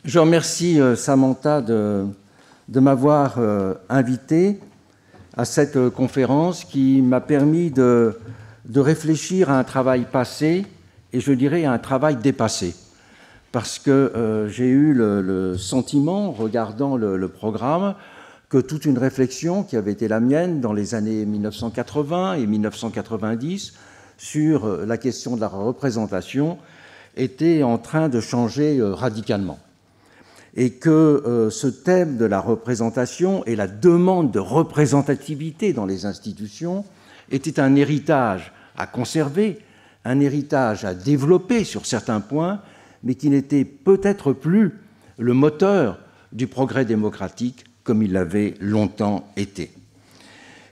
Je remercie Samantha de m'avoir invité à cette conférence qui m'a permis de réfléchir à un travail passé et je dirais à un travail dépassé. Parce que j'ai eu le sentiment, regardant le programme, que toute une réflexion qui avait été la mienne dans les années 1980 et 1990 sur la question de la représentation était en train de changer radicalement. Et que ce thème de la représentation et la demande de représentativité dans les institutions était un héritage à conserver, un héritage à développer sur certains points, mais qui n'était peut-être plus le moteur du progrès démocratique comme il l'avait longtemps été.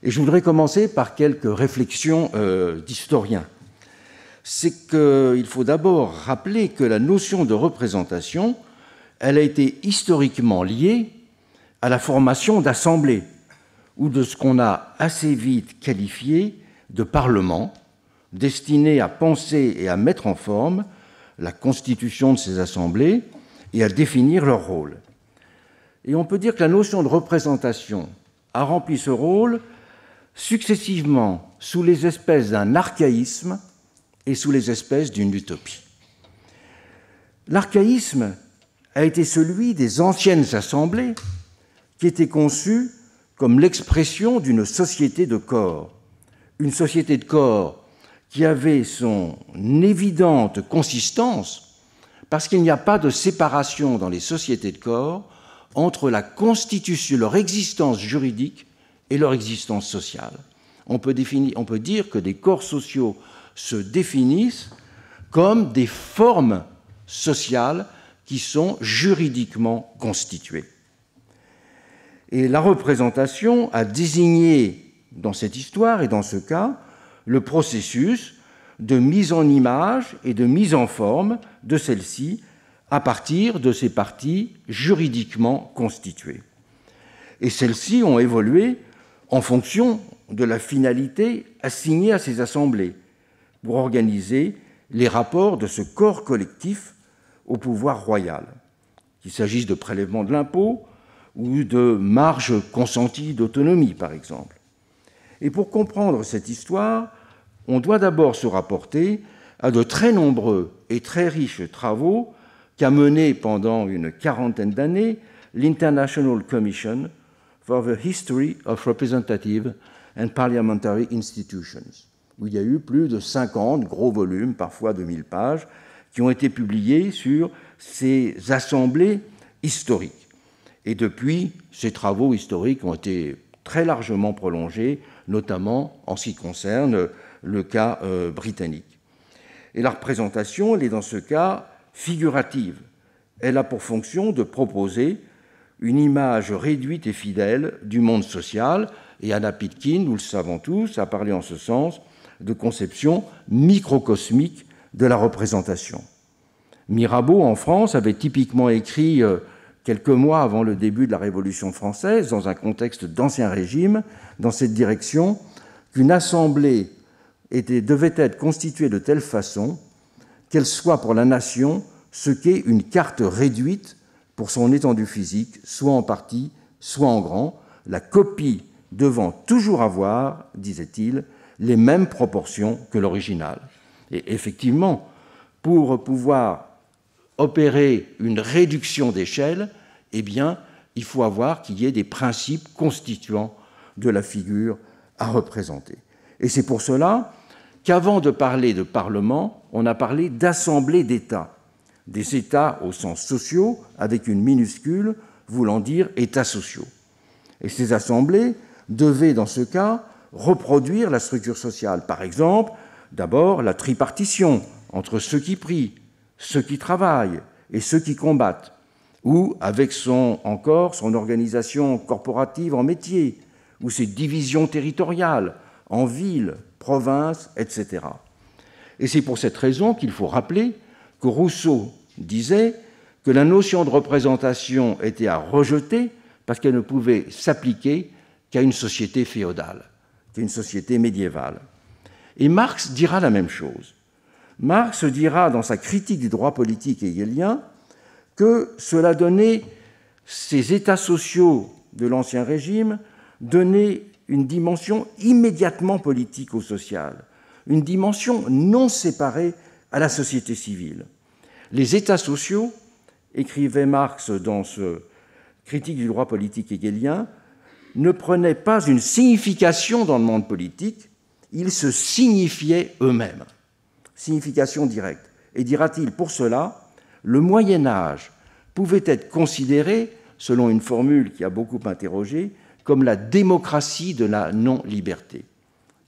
Et je voudrais commencer par quelques réflexions d'historiens. C'est qu'il faut d'abord rappeler que la notion de représentation, elle a été historiquement liée à la formation d'assemblées ou de ce qu'on a assez vite qualifié de parlement, destiné à penser et à mettre en forme la constitution de ces assemblées et à définir leur rôle. Et on peut dire que la notion de représentation a rempli ce rôle successivement sous les espèces d'un archaïsme et sous les espèces d'une utopie. L'archaïsme a été celui des anciennes assemblées qui étaient conçues comme l'expression d'une société de corps. Une société de corps qui avait son évidente consistance parce qu'il n'y a pas de séparation dans les sociétés de corps entre la constitution, leur existence juridique et leur existence sociale. On peut dire que des corps sociaux se définissent comme des formes sociales qui sont juridiquement constituées. Et la représentation a désigné dans cette histoire et dans ce cas le processus de mise en image et de mise en forme de celle-ci à partir de ces parties juridiquement constituées. Et celles-ci ont évolué en fonction de la finalité assignée à ces assemblées pour organiser les rapports de ce corps collectif au pouvoir royal, qu'il s'agisse de prélèvement de l'impôt ou de marge consentie d'autonomie, par exemple. Et pour comprendre cette histoire, on doit d'abord se rapporter à de très nombreux et très riches travaux qu'a menés pendant une quarantaine d'années l'International Commission for the History of Representative and Parliamentary Institutions, où il y a eu plus de 50 gros volumes, parfois de 1000 pages, qui ont été publiés sur ces assemblées historiques. Et depuis, ces travaux historiques ont été très largement prolongés, notamment en ce qui concerne le cas britannique. Et la représentation, elle est dans ce cas figurative. Elle a pour fonction de proposer une image réduite et fidèle du monde social, et Anna Pitkin, nous le savons tous, a parlé en ce sens de conception microcosmique de la représentation. Mirabeau, en France, avait typiquement écrit quelques mois avant le début de la Révolution française, dans un contexte d'Ancien Régime, dans cette direction, qu'une assemblée devait être constituée de telle façon qu'elle soit pour la nation ce qu'est une carte réduite pour son étendue physique, soit en partie, soit en grand, la copie devant toujours avoir, disait-il, les mêmes proportions que l'original. Et effectivement, pour pouvoir opérer une réduction d'échelle, eh bien, il faut avoir qu'il y ait des principes constituants de la figure à représenter. Et c'est pour cela qu'avant de parler de Parlement, on a parlé d'assemblées d'États, des États au sens sociaux, avec une minuscule voulant dire États sociaux. Et ces assemblées devaient, dans ce cas, reproduire la structure sociale. Par exemple, d'abord, la tripartition entre ceux qui prient, ceux qui travaillent et ceux qui combattent, ou avec son organisation corporative en métier, ou ses divisions territoriales en villes, provinces, etc. Et c'est pour cette raison qu'il faut rappeler que Rousseau disait que la notion de représentation était à rejeter parce qu'elle ne pouvait s'appliquer qu'à une société féodale, qu'à une société médiévale. Et Marx dira la même chose. Marx dira dans sa critique du droit politique hegelien que cela donnait, ces états sociaux de l'Ancien Régime donnaient une dimension immédiatement politique ou sociale, une dimension non séparée à la société civile. Les états sociaux, écrivait Marx dans ce Critique du droit politique hegelien, ne prenaient pas une signification dans le monde politique, ils se signifiaient eux-mêmes. Signification directe. Et dira-t-il, pour cela, le Moyen-Âge pouvait être considéré, selon une formule qui a beaucoup interrogé, comme la démocratie de la non-liberté.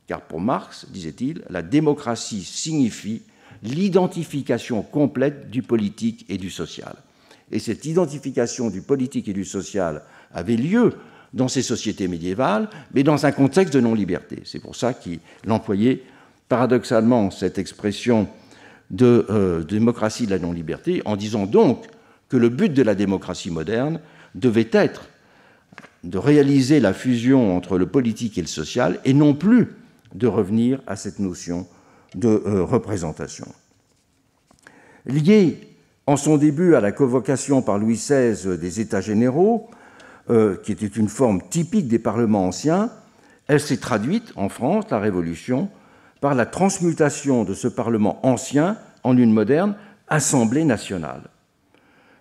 Car pour Marx, disait-il, la démocratie signifie l'identification complète du politique et du social. Et cette identification du politique et du social avait lieu dans ces sociétés médiévales, mais dans un contexte de non-liberté. C'est pour ça qu'il employait paradoxalement cette expression de démocratie de la non-liberté, en disant donc que le but de la démocratie moderne devait être de réaliser la fusion entre le politique et le social, et non plus de revenir à cette notion de représentation. Liée en son début à la convocation par Louis XVI des États généraux, qui était une forme typique des parlements anciens, elle s'est traduite en France, la Révolution, par la transmutation de ce Parlement ancien en une moderne Assemblée nationale.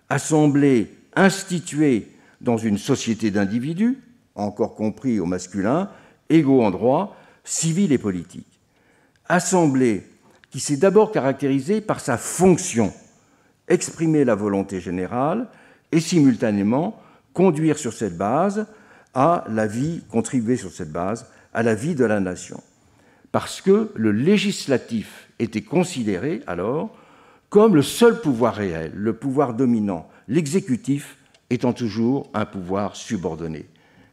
Assemblée instituée dans une société d'individus, encore compris au masculin, égaux en droit, civil et politique. Assemblée qui s'est d'abord caractérisée par sa fonction, exprimer la volonté générale et simultanément conduire sur cette base à la vie, contribuer sur cette base à la vie de la nation. Parce que le législatif était considéré alors comme le seul pouvoir réel, le pouvoir dominant, l'exécutif étant toujours un pouvoir subordonné.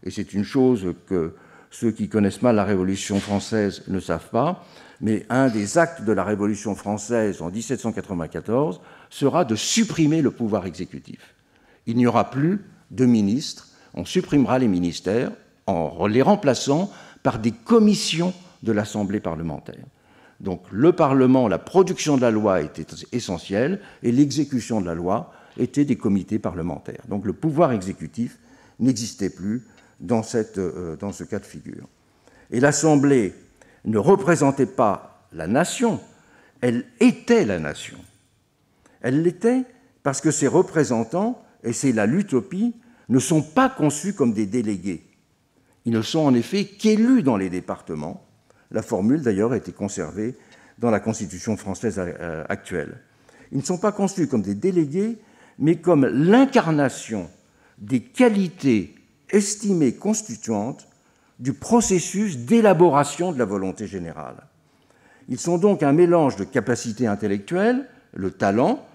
Et c'est une chose que ceux qui connaissent mal la Révolution française ne savent pas, mais un des actes de la Révolution française en 1794 sera de supprimer le pouvoir exécutif. Il n'y aura plus de ministres, on supprimera les ministères en les remplaçant par des commissions de l'Assemblée parlementaire. Donc le Parlement, la production de la loi était essentielle et l'exécution de la loi était des comités parlementaires. Donc le pouvoir exécutif n'existait plus dans ce cas de figure. Et l'Assemblée ne représentait pas la nation, elle était la nation. Elle l'était parce que ses représentants, et c'est là l'utopie, ne sont pas conçus comme des délégués. Ils ne sont en effet qu'élus dans les départements. La formule, d'ailleurs, a été conservée dans la Constitution française actuelle. Ils ne sont pas conçus comme des délégués, mais comme l'incarnation des qualités estimées constituantes du processus d'élaboration de la volonté générale. Ils sont donc un mélange de capacités intellectuelles, le talent,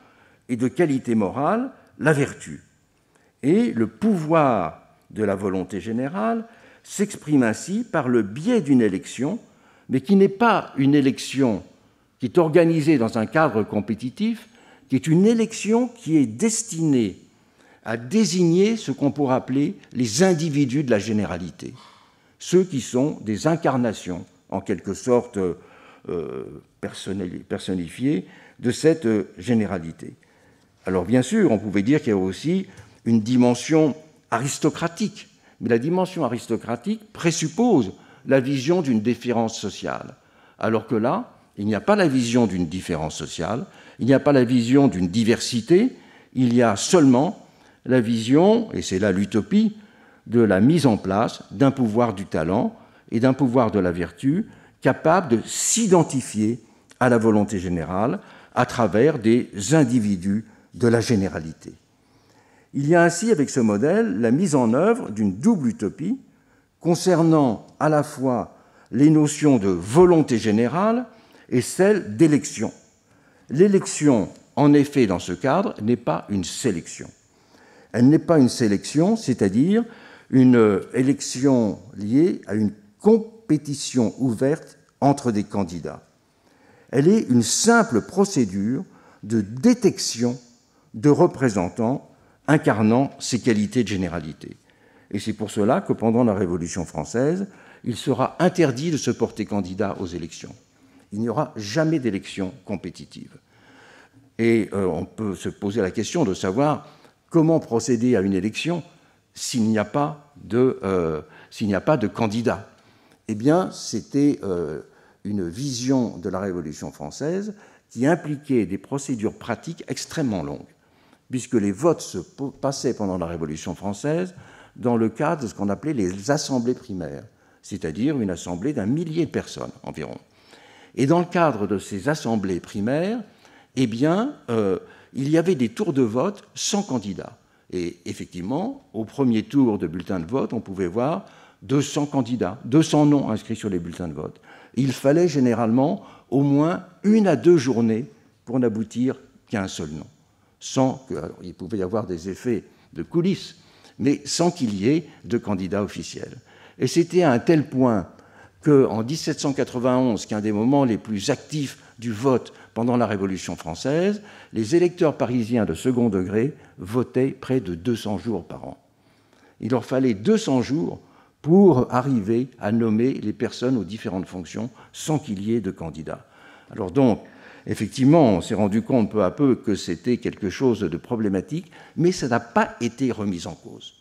et de qualité morale, la vertu. Et le pouvoir de la volonté générale s'exprime ainsi par le biais d'une élection, mais qui n'est pas une élection qui est organisée dans un cadre compétitif, qui est une élection qui est destinée à désigner ce qu'on pourrait appeler les individus de la généralité, ceux qui sont des incarnations, en quelque sorte personnifiées, de cette généralité. Alors bien sûr, on pouvait dire qu'il y a aussi une dimension aristocratique, mais la dimension aristocratique présuppose la vision d'une différence sociale, alors que là, il n'y a pas la vision d'une différence sociale, il n'y a pas la vision d'une diversité, il y a seulement la vision, et c'est là l'utopie, de la mise en place d'un pouvoir du talent et d'un pouvoir de la vertu capable de s'identifier à la volonté générale à travers des individus de la généralité. Il y a ainsi, avec ce modèle, la mise en œuvre d'une double utopie concernant à la fois les notions de volonté générale et celle d'élection. L'élection, en effet, dans ce cadre, n'est pas une sélection. Elle n'est pas une sélection, c'est-à-dire une élection liée à une compétition ouverte entre des candidats. Elle est une simple procédure de détection de représentants incarnant ces qualités de généralité. Et c'est pour cela que pendant la Révolution française, il sera interdit de se porter candidat aux élections. Il n'y aura jamais d'élection compétitive. Et on peut se poser la question de savoir comment procéder à une élection s'il n'y a pas de candidat. Eh bien, c'était une vision de la Révolution française qui impliquait des procédures pratiques extrêmement longues, puisque les votes se passaient pendant la Révolution française dans le cadre de ce qu'on appelait les assemblées primaires, c'est-à-dire une assemblée d'1 millier de personnes environ. Et dans le cadre de ces assemblées primaires, eh bien, il y avait des tours de vote sans candidat. Et effectivement, au premier tour de bulletin de vote, on pouvait voir 200 candidats, 200 noms inscrits sur les bulletins de vote. Il fallait généralement au moins 1 à 2 journées pour n'aboutir qu'à un seul nom. Sans que, alors, il pouvait y avoir des effets de coulisses, mais sans qu'il y ait de candidat officiel. Et c'était à un tel point qu'en 1791, qui est un des moments les plus actifs du vote pendant la Révolution française, les électeurs parisiens de second degré votaient près de 200 jours par an. Il leur fallait 200 jours pour arriver à nommer les personnes aux différentes fonctions sans qu'il y ait de candidats. Alors donc, effectivement, on s'est rendu compte peu à peu que c'était quelque chose de problématique, mais ça n'a pas été remis en cause.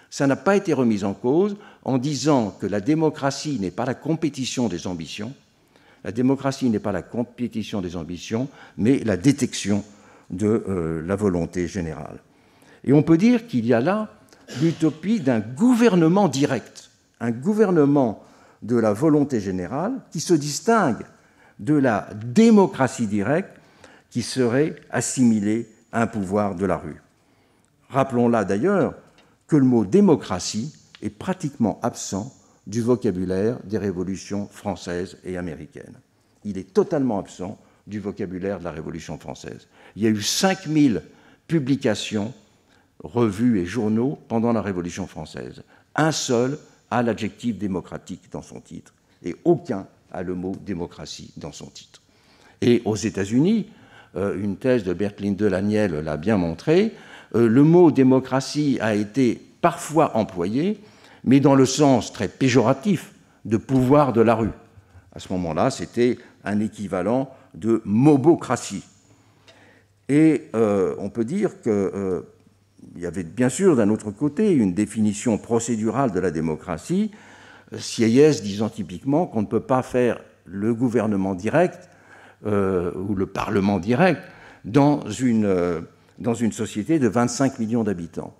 Ça n'a pas été remis en cause en disant que la démocratie n'est pas la compétition des ambitions. La démocratie n'est pas la compétition des ambitions, mais la détection de la volonté générale. Et on peut dire qu'il y a là l'utopie d'un gouvernement direct, un gouvernement de la volonté générale qui se distingue de la démocratie directe qui serait assimilée à un pouvoir de la rue. Rappelons là d'ailleurs que le mot démocratie est pratiquement absent du vocabulaire des révolutions françaises et américaines. Il est totalement absent du vocabulaire de la Révolution française. Il y a eu 5000 publications, revues et journaux pendant la Révolution française. Un seul a l'adjectif démocratique dans son titre et aucun a le mot démocratie dans son titre. Et aux États-Unis, une thèse de Bertline Delaniel l'a bien montré, le mot démocratie a été parfois employé, mais dans le sens très péjoratif de pouvoir de la rue. À ce moment-là, c'était un équivalent de mobocratie. Et on peut dire qu'il y avait bien sûr d'un autre côté une définition procédurale de la démocratie, Sieyès disant typiquement qu'on ne peut pas faire le gouvernement direct ou le parlement direct dans une société de 25 millions d'habitants.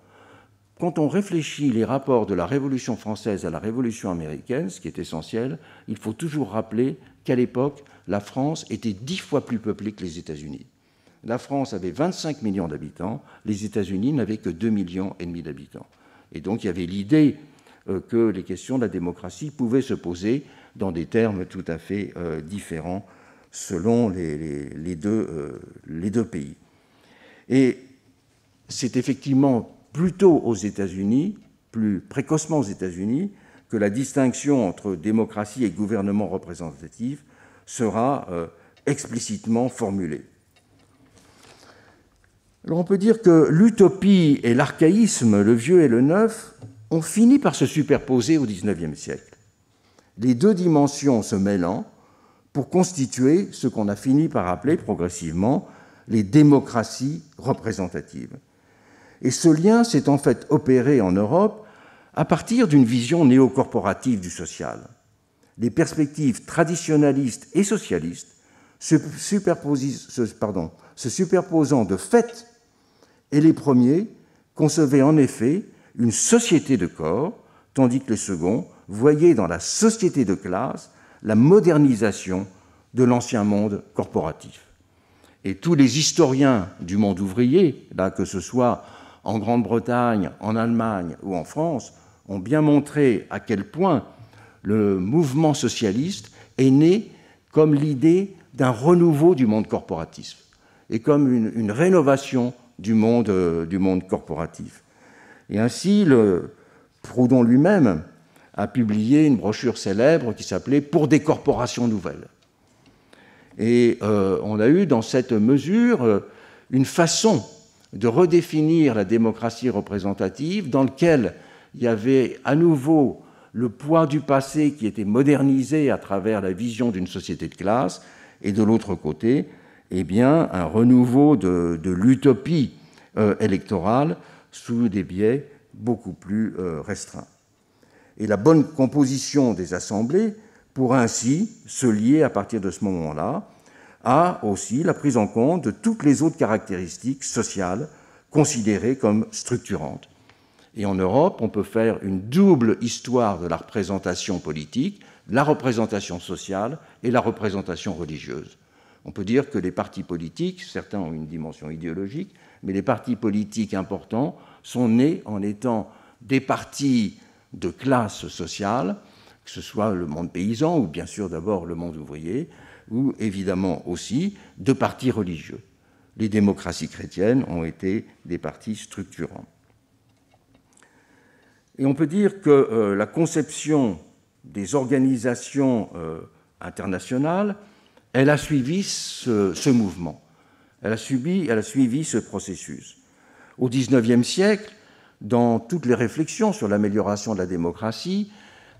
Quand on réfléchit les rapports de la Révolution française à la Révolution américaine, ce qui est essentiel, il faut toujours rappeler qu'à l'époque, la France était 10 fois plus peuplée que les États-Unis. La France avait 25 millions d'habitants, les États-Unis n'avaient que 2,5 millions d'habitants. Et donc il y avait l'idée que les questions de la démocratie pouvaient se poser dans des termes tout à fait différents selon les deux pays. Et c'est effectivement plutôt aux États-Unis, plus précocement aux États-Unis, que la distinction entre démocratie et gouvernement représentatif sera explicitement formulée. Alors on peut dire que l'utopie et l'archaïsme, le vieux et le neuf, ont fini par se superposer au XIXe siècle, les deux dimensions se mêlant pour constituer ce qu'on a fini par appeler progressivement les démocraties représentatives. Et ce lien s'est en fait opéré en Europe à partir d'une vision néocorporative du social. Les perspectives traditionnalistes et socialistes se superposant de fait, et les premiers concevaient en effet une société de corps, tandis que les seconds voyaient dans la société de classe la modernisation de l'ancien monde corporatif. Et tous les historiens du monde ouvrier, là, que ce soit en Grande-Bretagne, en Allemagne ou en France, ont bien montré à quel point le mouvement socialiste est né comme l'idée d'un renouveau du monde corporatif et comme une rénovation du monde corporatif. Et ainsi, Proudhon lui-même a publié une brochure célèbre qui s'appelait « Pour des corporations nouvelles ». Et on a eu dans cette mesure une façon de redéfinir la démocratie représentative dans laquelle il y avait à nouveau le poids du passé qui était modernisé à travers la vision d'une société de classe, et de l'autre côté, eh bien, un renouveau de l'utopie électorale sous des biais beaucoup plus restreints. Et la bonne composition des assemblées pourra ainsi se lier à partir de ce moment-là à aussi la prise en compte de toutes les autres caractéristiques sociales considérées comme structurantes. Et en Europe, on peut faire une double histoire de la représentation politique, la représentation sociale et la représentation religieuse. On peut dire que les partis politiques, certains ont une dimension idéologique, mais les partis politiques importants sont nés en étant des partis de classe sociale, que ce soit le monde paysan ou bien sûr d'abord le monde ouvrier, ou évidemment aussi de partis religieux. Les démocraties chrétiennes ont été des partis structurants. Et on peut dire que la conception des organisations internationales, elle a suivi ce mouvement, elle a suivi ce processus. Au XIXe siècle, dans toutes les réflexions sur l'amélioration de la démocratie,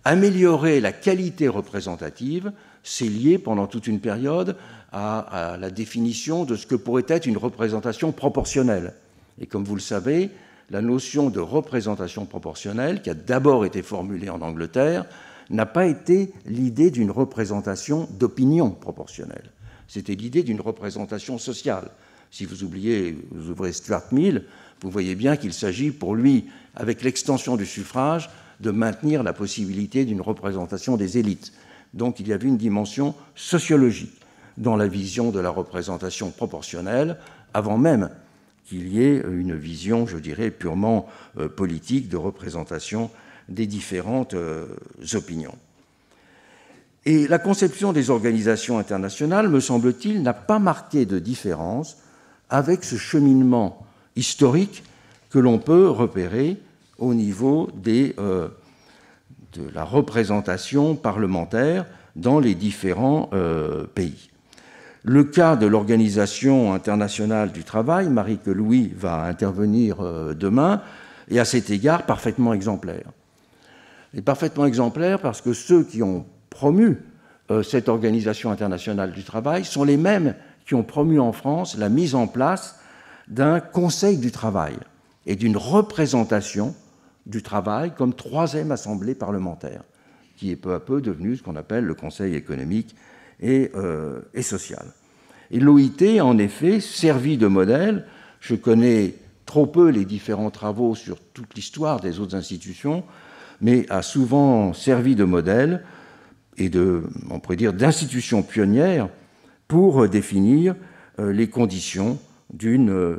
améliorer la qualité représentative, c'est lié pendant toute une période à la définition de ce que pourrait être une représentation proportionnelle. Et comme vous le savez, la notion de représentation proportionnelle, qui a d'abord été formulée en Angleterre, n'a pas été l'idée d'une représentation d'opinion proportionnelle. C'était l'idée d'une représentation sociale. Si vous ouvrez Stuart Mill, vous voyez bien qu'il s'agit pour lui, avec l'extension du suffrage, de maintenir la possibilité d'une représentation des élites. Donc il y avait une dimension sociologique dans la vision de la représentation proportionnelle, avant même qu'il y ait une vision, je dirais, purement politique de représentation des différentes opinions. Et la conception des organisations internationales, me semble-t-il, n'a pas marqué de différence avec ce cheminement historique que l'on peut repérer au niveau de la représentation parlementaire dans les différents pays. Le cas de l'Organisation internationale du travail, Marie que Louis va intervenir demain, est à cet égard parfaitement exemplaire. Et parfaitement exemplaire parce que ceux qui ont promu cette Organisation internationale du travail sont les mêmes qui ont promu en France la mise en place d'un Conseil du travail et d'une représentation du travail comme troisième assemblée parlementaire, qui est peu à peu devenue ce qu'on appelle le Conseil économique et social. Et l'OIT, en effet, servi de modèle. Je connais trop peu les différents travaux sur toute l'histoire des autres institutions, mais a souvent servi de modèle et on pourrait dire, d'institution pionnière pour définir les conditions d'une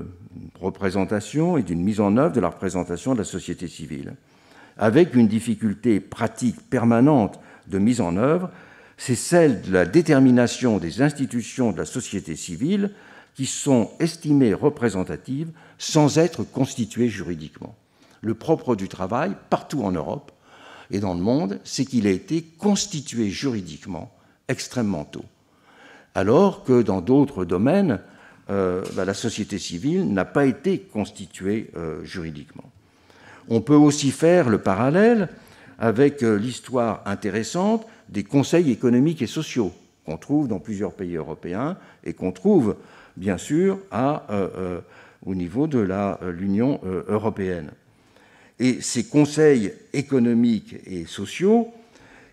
représentation et d'une mise en œuvre de la représentation de la société civile. Avec une difficulté pratique permanente de mise en œuvre, c'est celle de la détermination des institutions de la société civile qui sont estimées représentatives sans être constituées juridiquement. Le propre du travail, partout en Europe et dans le monde, c'est qu'il a été constitué juridiquement extrêmement tôt. Alors que dans d'autres domaines, la société civile n'a pas été constituée juridiquement. On peut aussi faire le parallèle avec l'histoire intéressante des conseils économiques et sociaux qu'on trouve dans plusieurs pays européens et qu'on trouve, bien sûr, au niveau de l'Union européenne. Et ces conseils économiques et sociaux,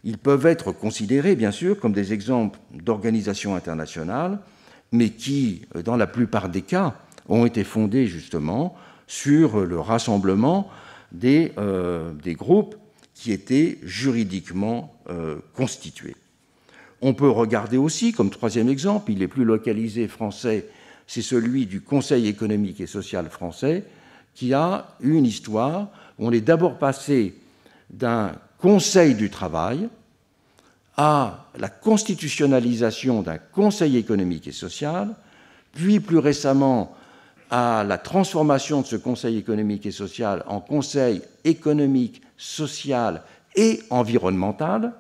ils peuvent être considérés, bien sûr, comme des exemples d'organisations internationales, mais qui, dans la plupart des cas, ont été fondés justement sur le rassemblement des groupes qui étaient juridiquement constitués. On peut regarder aussi, comme troisième exemple, il est plus localisé français, c'est celui du Conseil économique et social français, qui a une histoire où on est d'abord passé d'un Conseil du travail à la constitutionnalisation d'un Conseil économique et social, puis plus récemment à la transformation de ce Conseil économique et social en Conseil économique, social et environnemental,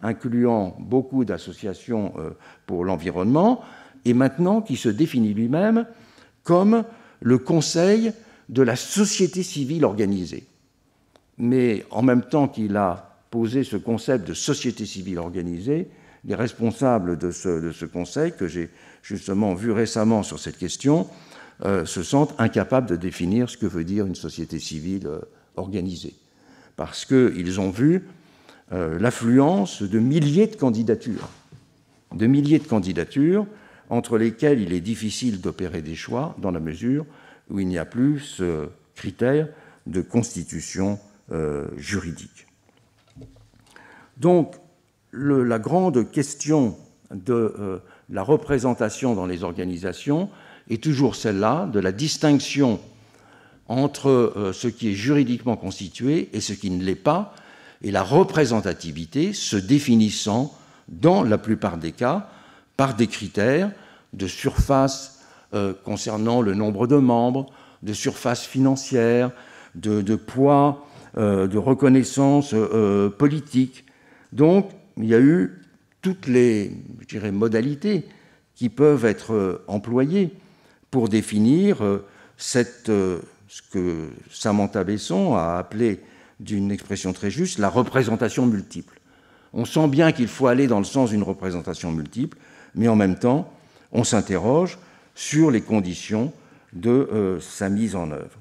incluant beaucoup d'associations pour l'environnement, et maintenant qui se définit lui-même comme le Conseil de la société civile organisée. Mais en même temps qu'il a posé ce concept de société civile organisée, les responsables de ce Conseil, que j'ai justement vu récemment sur cette question, se sentent incapables de définir ce que veut dire une société civile organisée. Parce qu'ils ont vu l'affluence de milliers de candidatures, entre lesquelles il est difficile d'opérer des choix dans la mesure où il n'y a plus ce critère de constitution juridique. Donc, la grande question de la représentation dans les organisations est toujours celle-là, de la distinction entre ce qui est juridiquement constitué et ce qui ne l'est pas, et la représentativité se définissant, dans la plupart des cas, par des critères de surface concernant le nombre de membres, de surface financière, de poids, de reconnaissance politique. Donc, il y a eu toutes les, je dirais, modalités qui peuvent être employées pour définir ce que Samantha Besson a appelé, d'une expression très juste, la représentation multiple. On sent bien qu'il faut aller dans le sens d'une représentation multiple, mais en même temps, on s'interroge sur les conditions de sa mise en œuvre.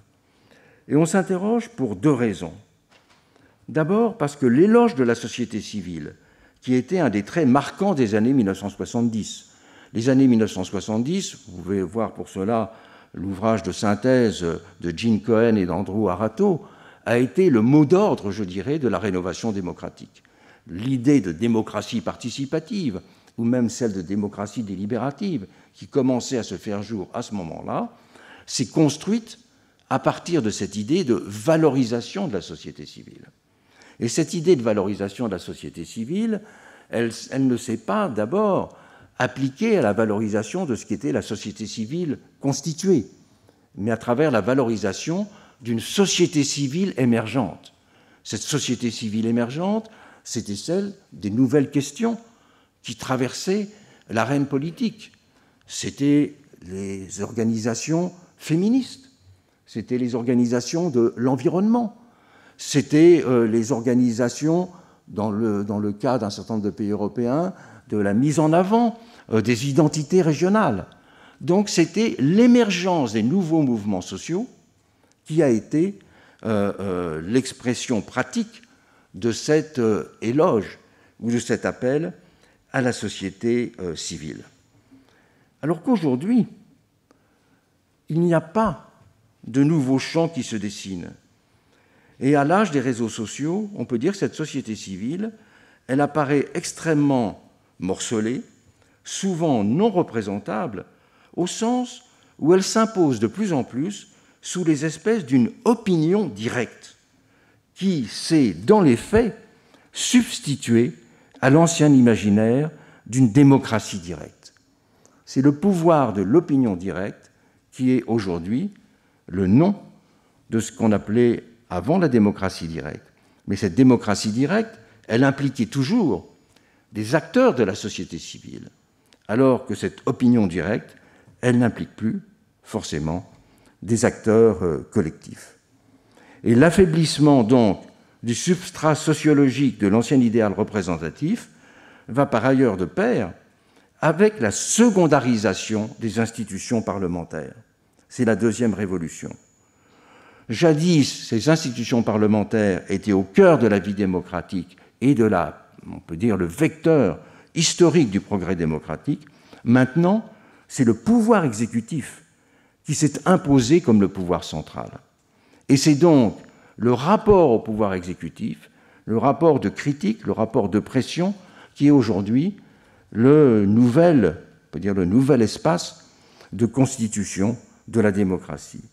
Et on s'interroge pour deux raisons. D'abord, parce que l'éloge de la société civile, qui était un des traits marquants des années 1970. Les années 1970, vous pouvez voir pour cela l'ouvrage de synthèse de Gene Cohen et d'Andrew Arato, a été le mot d'ordre, je dirais, de la rénovation démocratique. L'idée de démocratie participative, ou même celle de démocratie délibérative, qui commençait à se faire jour à ce moment-là, s'est construite à partir de cette idée de valorisation de la société civile. Et cette idée de valorisation de la société civile, elle ne s'est pas d'abord appliquée à la valorisation de ce qu'était la société civile constituée, mais à travers la valorisation d'une société civile émergente. Cette société civile émergente, c'était celle des nouvelles questions qui traversaient l'arène politique. C'était les organisations féministes, c'était les organisations de l'environnement, c'était les organisations, dans le cas d'un certain nombre de pays européens, de la mise en avant des identités régionales. Donc c'était l'émergence des nouveaux mouvements sociaux qui a été l'expression pratique de cet éloge ou de cet appel à la société civile. Alors qu'aujourd'hui, il n'y a pas de nouveaux champs qui se dessinent. Et à l'âge des réseaux sociaux, on peut dire que cette société civile, elle apparaît extrêmement morcelée, souvent non représentable, au sens où elle s'impose de plus en plus sous les espèces d'une opinion directe qui s'est, dans les faits, substituée à l'ancien imaginaire d'une démocratie directe. C'est le pouvoir de l'opinion directe qui est aujourd'hui le nom de ce qu'on appelait avant la démocratie directe. Mais cette démocratie directe, elle impliquait toujours des acteurs de la société civile, alors que cette opinion directe, elle n'implique plus forcément des acteurs collectifs. Et l'affaiblissement donc du substrat sociologique de l'ancien idéal représentatif va par ailleurs de pair avec la secondarisation des institutions parlementaires. C'est la deuxième révolution. Jadis, ces institutions parlementaires étaient au cœur de la vie démocratique et de on peut dire, le vecteur historique du progrès démocratique. Maintenant, c'est le pouvoir exécutif qui s'est imposé comme le pouvoir central. Et c'est donc le rapport au pouvoir exécutif, le rapport de critique, le rapport de pression, qui est aujourd'hui le nouvel espace de constitution de la démocratie.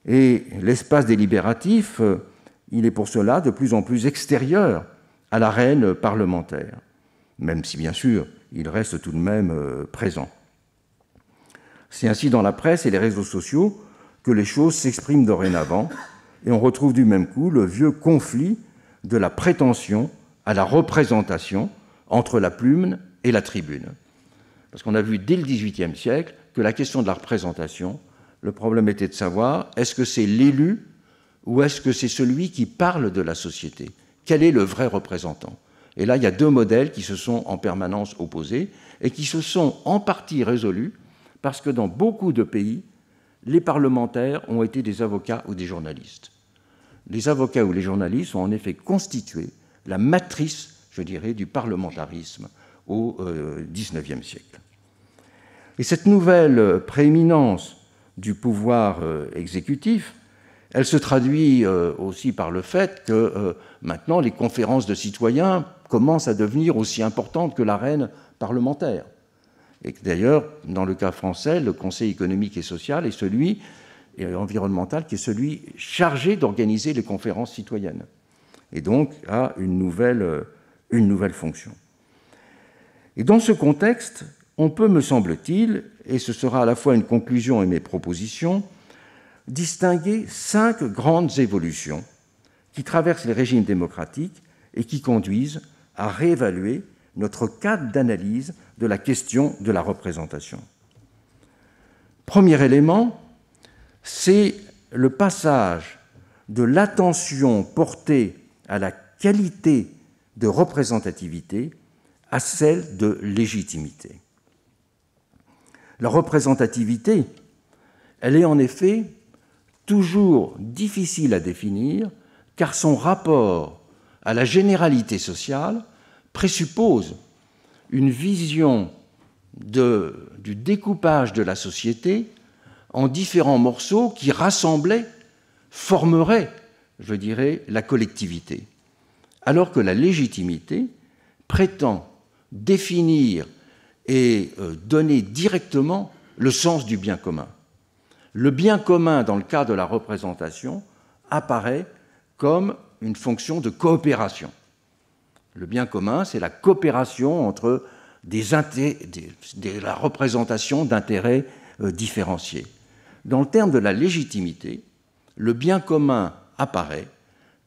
Et l'espace délibératif, il est pour cela de plus en plus extérieur à l'arène parlementaire, même si bien sûr il reste tout de même présent. C'est ainsi dans la presse et les réseaux sociaux que les choses s'expriment dorénavant, et on retrouve du même coup le vieux conflit de la prétention à la représentation entre la plume et la tribune. Parce qu'on a vu dès le XVIIIe siècle que la question de la représentation, le problème était de savoir est-ce que c'est l'élu ou est-ce que c'est celui qui parle de la société? Quel est le vrai représentant? Et là, il y a deux modèles qui se sont en permanence opposés et qui se sont en partie résolus parce que dans beaucoup de pays, les parlementaires ont été des avocats ou des journalistes. Les avocats ou les journalistes ont en effet constitué la matrice, je dirais, du parlementarisme au XIXe siècle. Et cette nouvelle prééminence du pouvoir exécutif, elle se traduit aussi par le fait que maintenant les conférences de citoyens commencent à devenir aussi importantes que l'arène parlementaire. Et d'ailleurs, dans le cas français, le Conseil économique et social est celui, et environnemental, qui est celui chargé d'organiser les conférences citoyennes, et donc a une nouvelle fonction. Et dans ce contexte, on peut, me semble-t-il, et ce sera à la fois une conclusion et mes propositions, distinguer 5 grandes évolutions qui traversent les régimes démocratiques et qui conduisent à réévaluer notre cadre d'analyse de la question de la représentation. Premier élément, c'est le passage de l'attention portée à la qualité de représentativité à celle de légitimité. La représentativité, elle est en effet toujours difficile à définir car son rapport à la généralité sociale présuppose une vision du découpage de la société en différents morceaux qui rassemblés formeraient, je dirais, la collectivité. Alors que la légitimité prétend définir et donner directement le sens du bien commun. Le bien commun, dans le cas de la représentation, apparaît comme une fonction de coopération. Le bien commun, c'est la coopération entre la représentation d'intérêts différenciés. Dans le terme de la légitimité, le bien commun apparaît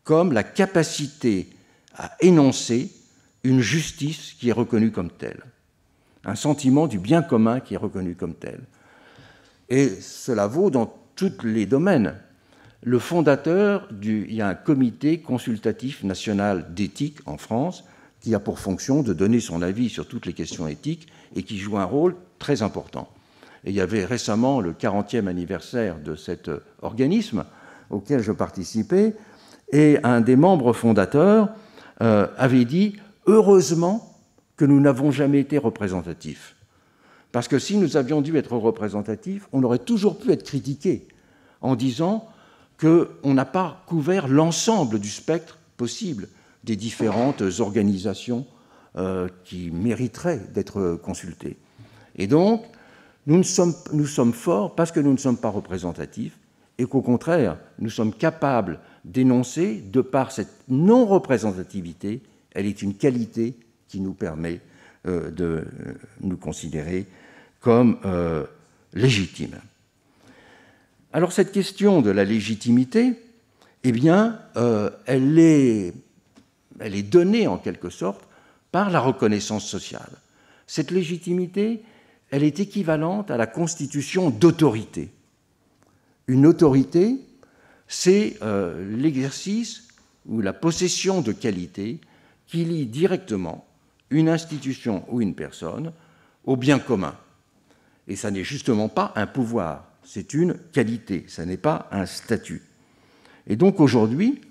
comme la capacité à énoncer une justice qui est reconnue comme telle, un sentiment du bien commun qui est reconnu comme tel. Et cela vaut dans tous les domaines. Le fondateur il y a un comité consultatif national d'éthique en France qui a pour fonction de donner son avis sur toutes les questions éthiques et qui joue un rôle très important. Et il y avait récemment le 40e anniversaire de cet organisme auquel je participais, et un des membres fondateurs avait dit « Heureusement que nous n'avons jamais été représentatifs. Parce que si nous avions dû être représentatifs, on aurait toujours pu être critiqués en disant qu'on n'a pas couvert l'ensemble du spectre possible des différentes organisations qui mériteraient d'être consultées. Et donc, nous sommes forts parce que nous ne sommes pas représentatifs et qu'au contraire, nous sommes capables d'énoncer, de par cette non-représentativité, elle est une qualité qui nous permet de nous considérer comme légitimes. Alors cette question de la légitimité, eh bien, elle est donnée en quelque sorte par la reconnaissance sociale. Cette légitimité, elle est équivalente à la constitution d'autorité. Une autorité, c'est l'exercice ou la possession de qualités qui lie directement une institution ou une personne au bien commun. Et ça n'est justement pas un pouvoir, c'est une qualité, ça n'est pas un statut. Et donc aujourd'hui,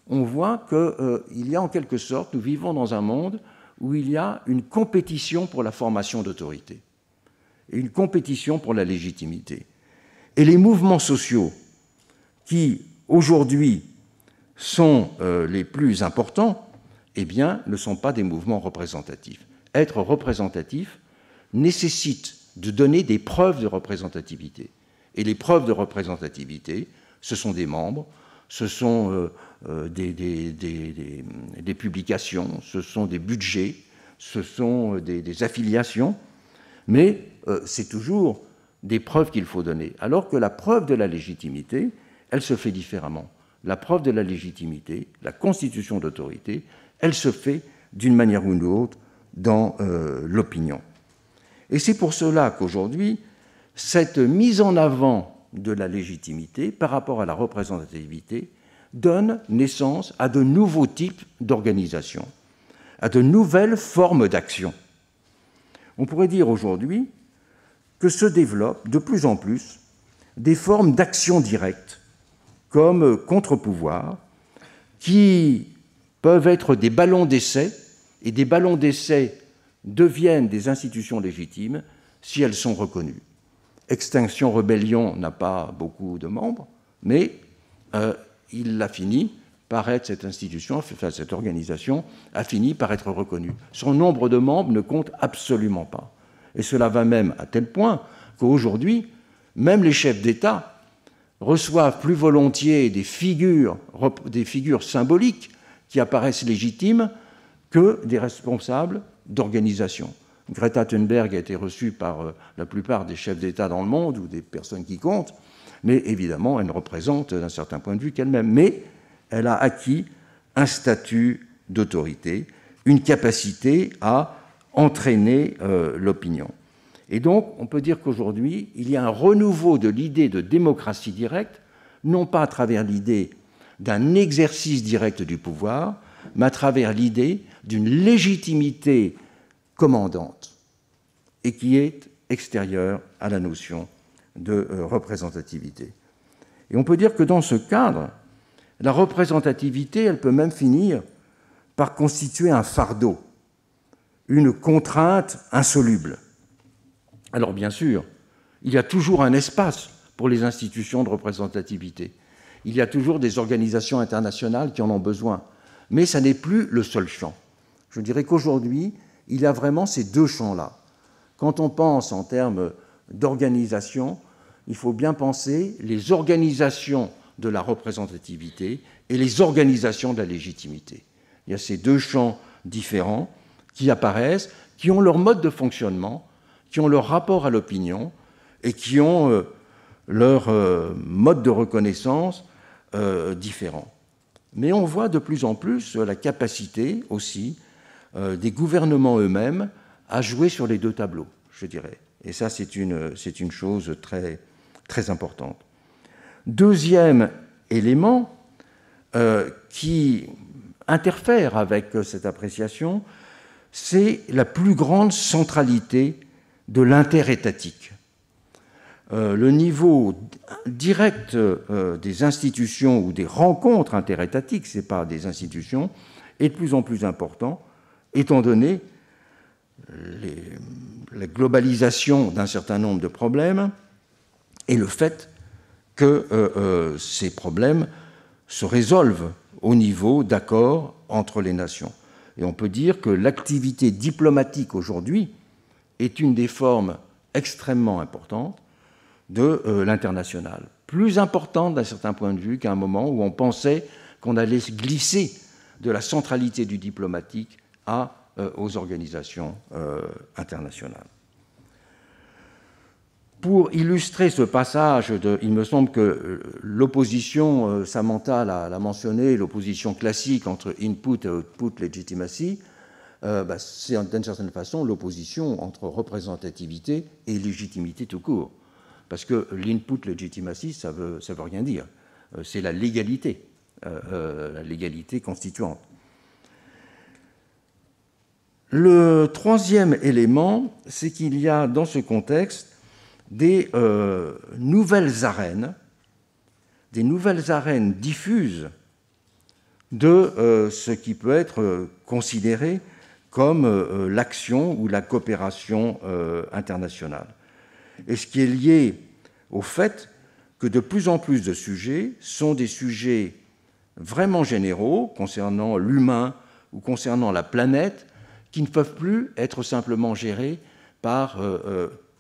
on voit qu'il y a en quelque sorte, nous vivons dans un monde où il y a une compétition pour la formation d'autorité et une compétition pour la légitimité. Et les mouvements sociaux qui, aujourd'hui, sont les plus importants, eh bien, ne sont pas des mouvements représentatifs. Être représentatif nécessite de donner des preuves de représentativité. Et les preuves de représentativité, ce sont des membres, ce sont des publications, ce sont des budgets, ce sont des affiliations, mais c'est toujours des preuves qu'il faut donner. Alors que la preuve de la légitimité, elle se fait différemment. La preuve de la légitimité, la constitution d'autorité, elle se fait d'une manière ou d'une autre dans l'opinion. Et c'est pour cela qu'aujourd'hui, cette mise en avant de la légitimité par rapport à la représentativité donne naissance à de nouveaux types d'organisations. à de nouvelles formes d'action. On pourrait dire aujourd'hui que se développent de plus en plus des formes d'action directe, comme contre-pouvoir, qui peuvent être des ballons d'essai, et des ballons d'essai deviennent des institutions légitimes si elles sont reconnues. Extinction Rebellion n'a pas beaucoup de membres, mais il a fini par être, cette institution, enfin, cette organisation a fini par être reconnue. Son nombre de membres ne compte absolument pas. Et cela va même à tel point qu'aujourd'hui, même les chefs d'État reçoivent plus volontiers des figures symboliques qui apparaissent légitimes que des responsables d'organisations. Greta Thunberg a été reçue par la plupart des chefs d'État dans le monde ou des personnes qui comptent, mais évidemment, elle ne représente d'un certain point de vue qu'elle-même. Mais elle a acquis un statut d'autorité, une capacité à entraîner l'opinion. Et donc, on peut dire qu'aujourd'hui, il y a un renouveau de l'idée de démocratie directe, non pas à travers l'idée d'un exercice direct du pouvoir, mais à travers l'idée d'une légitimité commandante et qui est extérieure à la notion de représentativité. Et on peut dire que dans ce cadre, la représentativité, elle peut même finir par constituer un fardeau, une contrainte insoluble. Alors bien sûr, il y a toujours un espace pour les institutions de représentativité. Il y a toujours des organisations internationales qui en ont besoin, mais ça n'est plus le seul champ. Je dirais qu'aujourd'hui, il y a vraiment ces deux champs-là. Quand on pense en termes d'organisation, il faut bien penser les organisations de la représentativité et les organisations de la légitimité. Il y a ces deux champs différents qui apparaissent, qui ont leur mode de fonctionnement, qui ont leur rapport à l'opinion et qui ont leur mode de reconnaissance différent. Mais on voit de plus en plus la capacité aussi des gouvernements eux-mêmes à jouer sur les deux tableaux, je dirais. Et ça, c'est une chose très, très importante. Deuxième élément qui interfère avec cette appréciation, c'est la plus grande centralité de l'interétatique. Le niveau direct des institutions ou des rencontres interétatiques, ce n'est pas des institutions, est de plus en plus important, étant donné la globalisation d'un certain nombre de problèmes et le fait que ces problèmes se résolvent au niveau d'accords entre les nations. Et on peut dire que l'activité diplomatique aujourd'hui est une des formes extrêmement importantes de l'international, plus importante d'un certain point de vue qu'à un moment où on pensait qu'on allait glisser de la centralité du diplomatique aux organisations internationales. Pour illustrer ce passage, il me semble que l'opposition, Samantha l'a mentionné, l'opposition classique entre input et output legitimacy, c'est d'une certaine façon l'opposition entre représentativité et légitimité tout court. Parce que l'input legitimacy, ça veut rien dire. C'est la légalité constituante. Le troisième élément, c'est qu'il y a dans ce contexte des nouvelles arènes diffuses de ce qui peut être considéré comme l'action ou la coopération internationale. Et ce qui est lié au fait que de plus en plus de sujets sont des sujets vraiment généraux concernant l'humain ou concernant la planète qui ne peuvent plus être simplement gérés par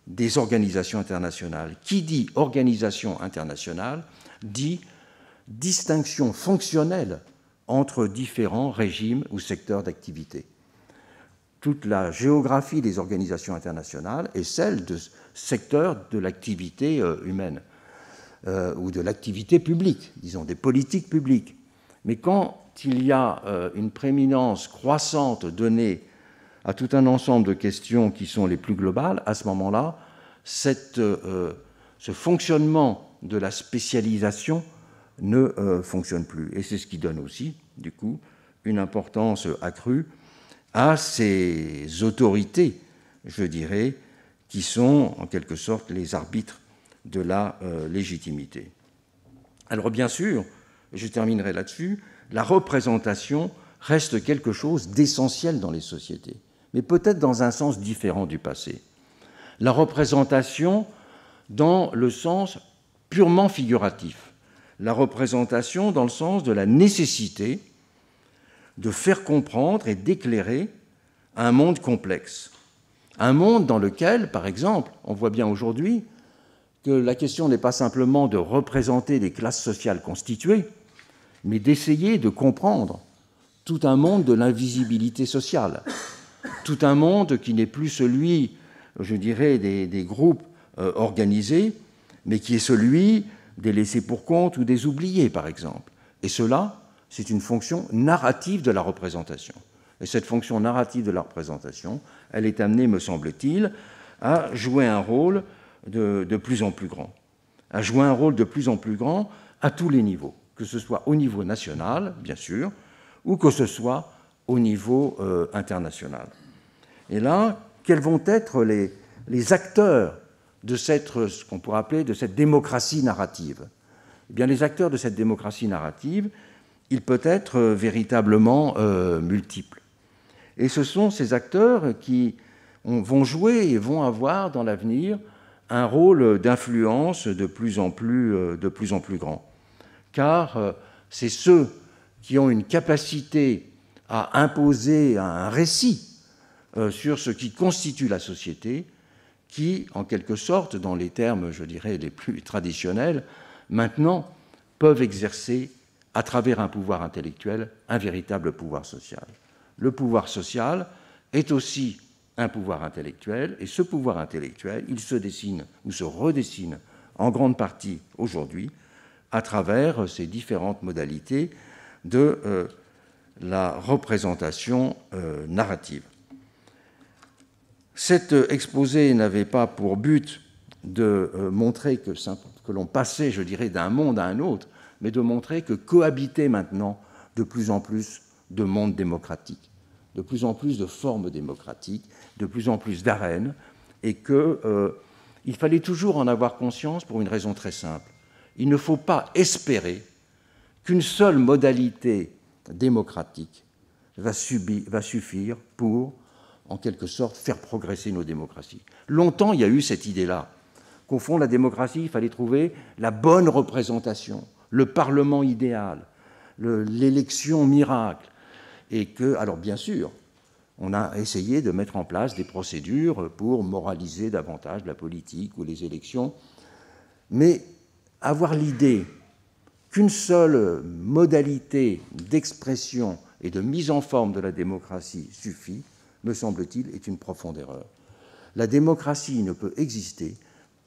des organisations internationales. Qui dit organisation internationale dit distinction fonctionnelle entre différents régimes ou secteurs d'activité. Toute la géographie des organisations internationales est celle de secteurs de l'activité humaine ou de l'activité publique, disons des politiques publiques. Mais quand il y a une prééminence croissante donnée à tout un ensemble de questions qui sont les plus globales, à ce moment-là, ce fonctionnement de la spécialisation ne fonctionne plus. Et c'est ce qui donne aussi, du coup, une importance accrue à ces autorités, je dirais, qui sont en quelque sorte les arbitres de la légitimité. Alors bien sûr, je terminerai là-dessus, la représentation reste quelque chose d'essentiel dans les sociétés, mais peut-être dans un sens différent du passé. La représentation dans le sens purement figuratif, la représentation dans le sens de la nécessité de faire comprendre et d'éclairer un monde complexe. Un monde dans lequel, par exemple, on voit bien aujourd'hui que la question n'est pas simplement de représenter des classes sociales constituées, mais d'essayer de comprendre tout un monde de l'invisibilité sociale, tout un monde qui n'est plus celui, je dirais, des groupes organisés, mais qui est celui des laissés pour compte ou des oubliés, par exemple. Et cela, c'est une fonction narrative de la représentation. Et cette fonction narrative de la représentation, elle est amenée, me semble-t-il, à jouer un rôle de plus en plus grand, à jouer un rôle de plus en plus grand à tous les niveaux, que ce soit au niveau national, bien sûr, ou que ce soit au niveau international. Et là, quels vont être les acteurs de ce qu'on pourrait appeler de cette démocratie narrative? Eh bien, les acteurs de cette démocratie narrative, ils peuvent être véritablement multiples. Et ce sont ces acteurs qui vont jouer et vont avoir dans l'avenir un rôle d'influence de plus en plus grand. Car c'est ceux qui ont une capacité à imposer un récit sur ce qui constitue la société, qui, en quelque sorte, dans les termes, je dirais, les plus traditionnels, maintenant peuvent exercer, à travers un pouvoir intellectuel, un véritable pouvoir social. Le pouvoir social est aussi un pouvoir intellectuel, et ce pouvoir intellectuel, il se dessine ou se redessine en grande partie aujourd'hui à travers ces différentes modalités de la représentation narrative. Cet exposé n'avait pas pour but de montrer que l'on passait, je dirais, d'un monde à un autre, mais de montrer que cohabitaient maintenant de plus en plus de mondes démocratiques, de plus en plus de formes démocratiques, de plus en plus d'arènes, et qu'il fallait toujours en avoir conscience pour une raison très simple. Il ne faut pas espérer qu'une seule modalité démocratique va suffire pour, en quelque sorte, faire progresser nos démocraties. Longtemps, il y a eu cette idée-là, qu'au fond, la démocratie, il fallait trouver la bonne représentation, le Parlement idéal, l'élection miracle, et que, alors bien sûr, on a essayé de mettre en place des procédures pour moraliser davantage la politique ou les élections, mais avoir l'idée qu'une seule modalité d'expression et de mise en forme de la démocratie suffit, me semble-t-il, est une profonde erreur. La démocratie ne peut exister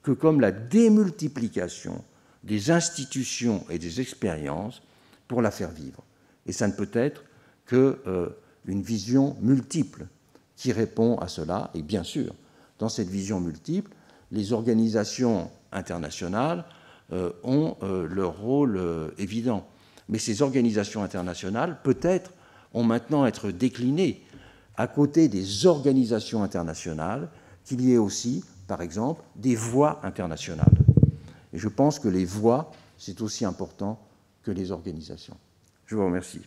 que comme la démultiplication des institutions et des expériences pour la faire vivre. Et ça ne peut être qu'une vision multiple qui répond à cela. Et bien sûr, dans cette vision multiple, les organisations internationales ont leur rôle évident. Mais ces organisations internationales, peut-être, ont maintenant à être déclinées à côté des organisations internationales, qu'il y ait aussi, par exemple, des voix internationales. Et je pense que les voix, c'est aussi important que les organisations. Je vous remercie.